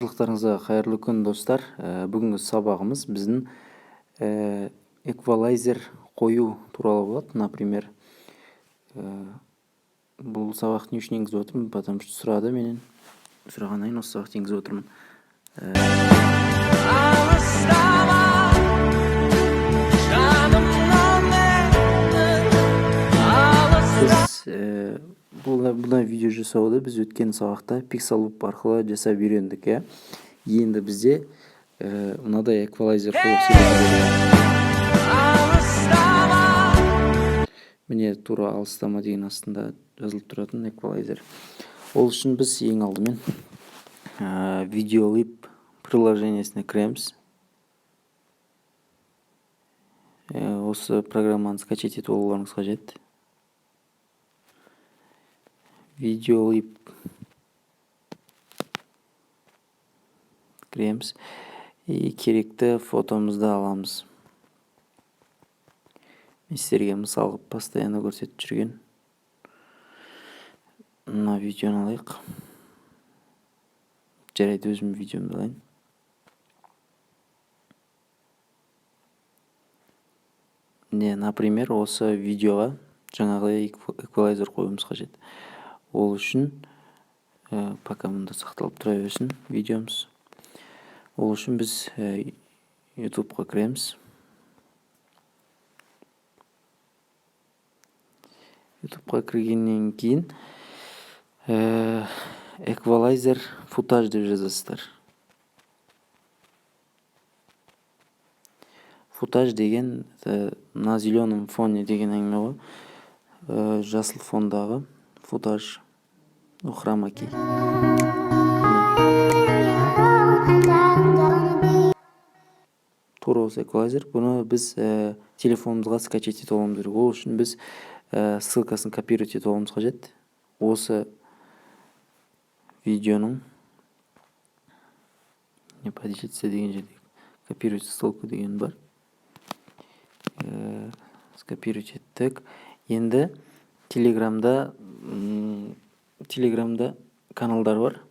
Барлықтарыңызға қайырлы күн достар. Бүгінгі сабағымыз біздің эквалайзер қою туралы болады. Например, бұл сабақты не үшін енгізіп отырмын? Потому что сұрады менен. Сұрағаннан кейін осы сабақты енгізіп отырмын. Бұлай видео жасауды біз өткен сабақта Pixelloop арқылы жасап үйрендік. Енді бізде мынадай эквалайзер міне тура алыстама деген астында жазылып тұратын эквалайзер. Ол үшін біз ең алдымен Videolip приложениесіне кіреміз. Осы программаны скачать етіп алуларыңыз қажет. Videolip кіреміз и керекті фотомызды аламыз. Мен сіздерге мысал қылып постоянно көрсетіп жүрген мына видеоны алайық. Жарайды, өзім видеомды алайын. Например, осы видеоға жаңағы эквалайзер қоюымыз қажет. Ол үшін пока мұнда сақталып тұра берсін видеомыз. Ол үшін біз YouTube-ға кіреміз. YouTube-ға кіргеннен кейін эквалайзер футаж деп жазасыздар. Футаж деген на зеленом фоне деген әңгіме ғой. Жасыл фондағы футаж, хромаки. Тура осы эквалайзер. Бұны біз телефонымызға скачать етіп аламыз керек. Ол үшін біз ссылкасын копировать етіп аламыз қажет. Осы видеоның не подейшетсе деген жерде копировать ссылку деген бар. Скопировать еттік. Енді Телеграмда каналдар бар.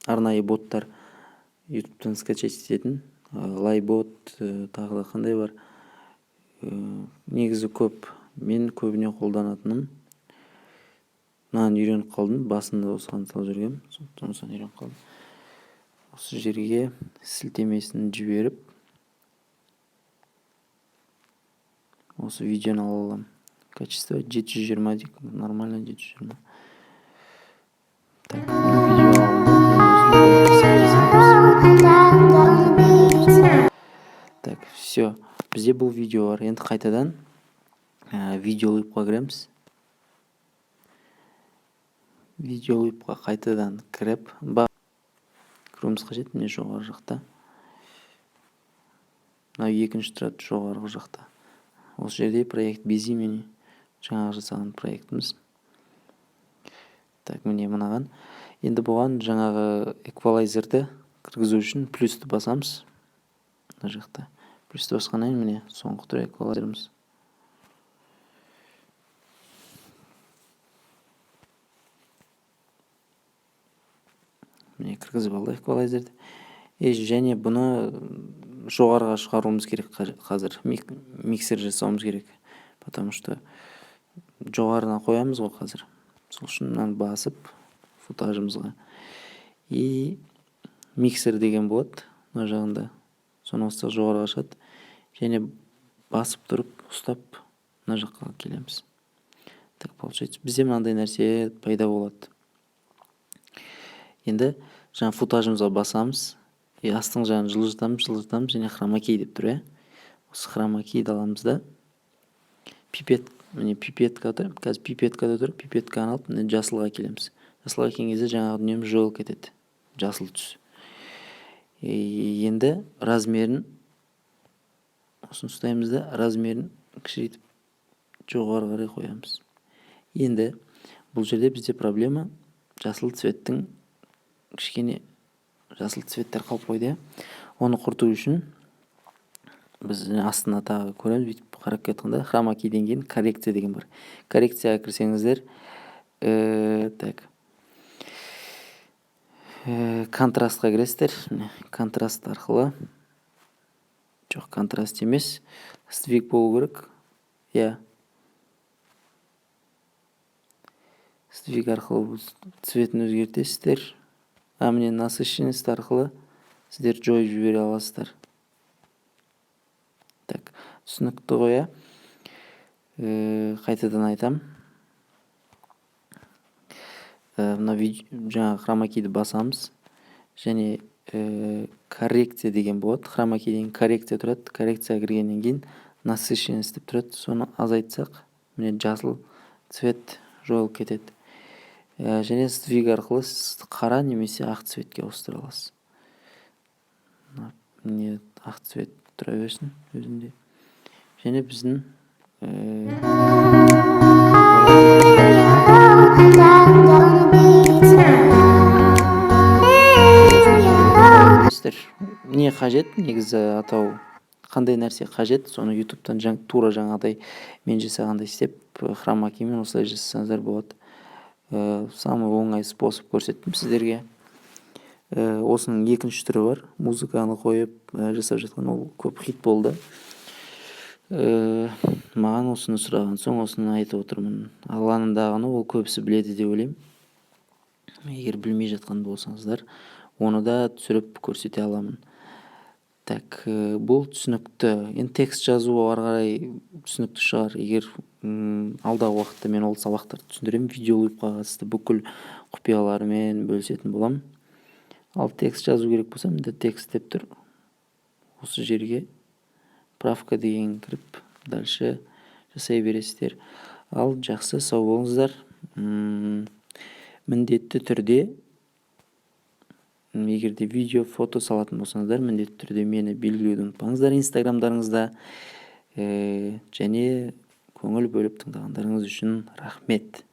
Арнайы боттар YouTube'тан скачать ететін. Лайбот тағы да қандай бар. Негізі көп. Мен көбіне қолданатыным. Мынаны үйреніп қалдым. Басында осыған салып жүргем. Сондықтан үйреніп қалдым. Осы жерге сілтемесін жіберіп осы видеоны аламын. Качество 720 дейік. Нормально 720. Так, видео алды. Так, все. Бізде бұл видео бар. Енді қайтадан Videolip'қа кіреміз. Videolip'қа қайтадан кіріп кіруіміз қажет. Міне жоғары жақта. Мынау екінші тұрады жоғарғы жақта. Осы жерде проект без имени. Жаңағы жасаған проектіміз. Так, міне мынаған. Енді бұған жаңағы эквалайзерді кіргізу үшін плюсті басамыз. Мына жақта. Плюсті басқаннан кейін міне соңғы түр эквалайзеріміз. Міне кіргізіп алды эквалайзерді. Және бұны жоғарыға шығаруымыз керек қазір. Миксер жасауымыз керек. Потому что жоғарына қоямыз ғой қазір. Сол үшін мынаны басып футажымызға. И миксер деген болады. Мына жағында. Соны бастық жоғарыға шығады. Және басып тұрып, ұстап, мына жаққа келеміз. Так, получается, бізде мынандай нәрсе пайда болады. Енді жаңа футажымызға басамыз. Астың жағын жылжытамыз, және хромаки деп тұр. Осы хромаки аламыз да. Міне пипетка тұр. Қазір пипеткада тұр. Пипетканы алып, міне жасылға келеміз. Жасылға келген кезде жаңағы дүниеміз жойылып кетеді. Жасыл түс. Енді размерін осыны ұстаймыз да, размерін кішірейтіп жоғары қарай қоямыз. Енді бұл жерде бізде проблема жасыл цветтің кішкене жасыл цветтер қалып қойды. Оны құрту үшін біз астына тағы көреміз. Бүйтіп қарап кетқанда хромакиден кейін коррекция деген бар. Коррекцияға кірсеңіздер, так. Контрастқа кіресіздер. Міне, контраст арқылы. Жоқ, контраст емес. Сдвиг болу керек. Иә. Сдвиг арқылы цветін өзгертесіздер. Міне насыщенность арқылы сіздер жойып жібере аласыздар. Так, түсінікті ғой, қайтадан айтам. Мына жаңа хромакейді басамыз. Және коррекция деген болады. Хромакейден коррекция тұрады. Коррекцияға кіргеннен кейін насыщенность деп тұрады. Соны азайтсақ, міне жасыл цвет жойылып кетеді. Және сдвиг арқылы қара немесе ақ цветке ауыстыра аласыз. Міне ақ цвет тұра берсін өзінде. Және біздің не қажет негізі атау, қандай нәрсе қажет, соны ютубтан тура жаңағыдай мен жасағандай істеп хромакеймен осылай жасасаңыздар болады. Самый оңай способ көрсеттім сіздерге. Осының екінші түрі бар. Музыканы қойып жасап жатқан, ол көп хит болды. Маған осыны сұраған соң осыны айтып отырмын. Алғанындағыны ол көбісі біледі деп ойлаймын. Егер білмей жатқан болсаңыздар, оны да түсіріп көрсете аламын. Так, бұл түсінікті. Енді текст жазу ары қарай түсінікті шығар. Егер алдағы уақытта мен ол сабақтарды түсіндіремін, видеолыпқа қатысты бүкіл құпияларымен бөлісетін болам. Ал текст жазу керек болса, мында текст деп тұр. Осы жерге правка деген кіріп, дальше жасай бересіздер. Ал жақсы, сау болыңыздар. Міндетті түрде, егерде видео, фото салатын болсаңыздар, міндетті түрде мені белгілеуді ұмытпаңыздар инстаграмдарыңызда. Және көңіл бөліп тыңдағандарыңыз үшін рахмет.